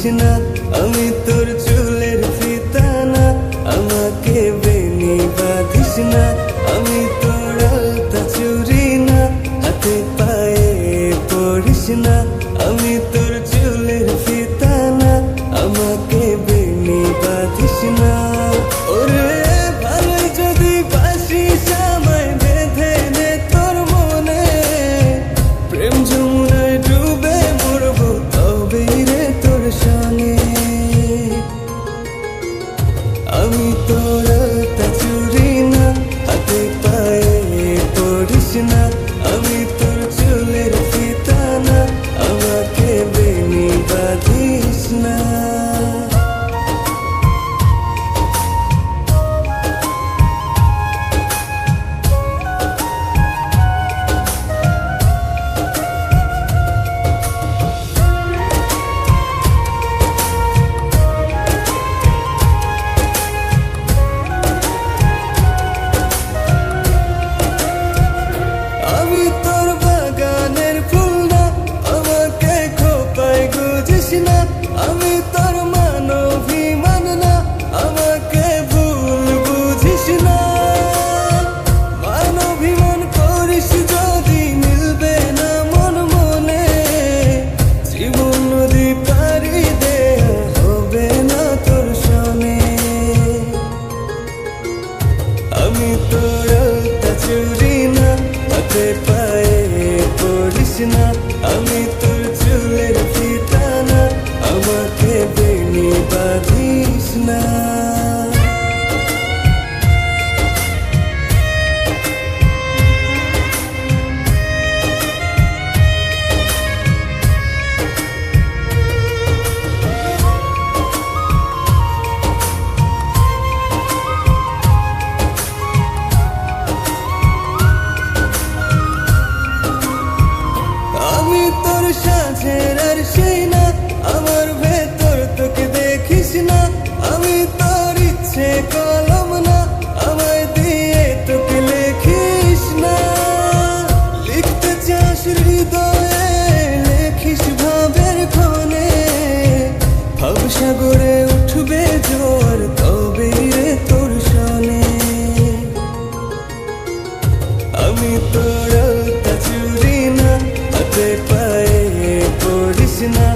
না, আমি তোর চুলের ফিতা না, আমাকে বেনি বাঁধিস না। আমি তোর আলতা চুরি না, হাতে পায়ে পড়িস না। আমি তোর চুলের ফিতা না, আমাকে বেনি বাঁধিস না। ওরে ভালোই যদি বাসিস আমায় বেঁধে নে তোর মনে, প্রেম যমুনায় ডুবে মরবো তবেই রে তোর সঙ্গে। আমি তোর আলতা চুরি না, হাতে পায়ে পড়িস না। আমি তোর চুলের ফিতা না, আমাকে বেনি বাঁধিস না। আমি তোর বাগানের ফুল না, আমাকে খোপায় গুজিস না। আমি তোর মানবিমান না, আমাকে ভুল বুঝিস না। মানবিমান করিস যদি মিলবে না মন মনে, জীবন নদী পারি দেয়া হবে না তোর সনে। আমি তোর আলতা চুরি না, হাতে পায়ে পড়িস না। আমি তোর চুলের ফিতা না, আমাকে বেনি বাঁধিস না। আমি তোর সাজের আর সেই না, আমার ভেতর তোকে দেখিস না। আমি তোর ইচ্ছে কলম না, আমায় দিয়ে তোকে লেখিস না। লিখতে চাস হৃদয়ে, লেখিস ভাবের ক্ষণে। ভবসাগরে উঠবে জোয়ার তবেই রে তোর সনে। আমি তোর আলতা চুরি না, হাতে পায়ে পড়িস না।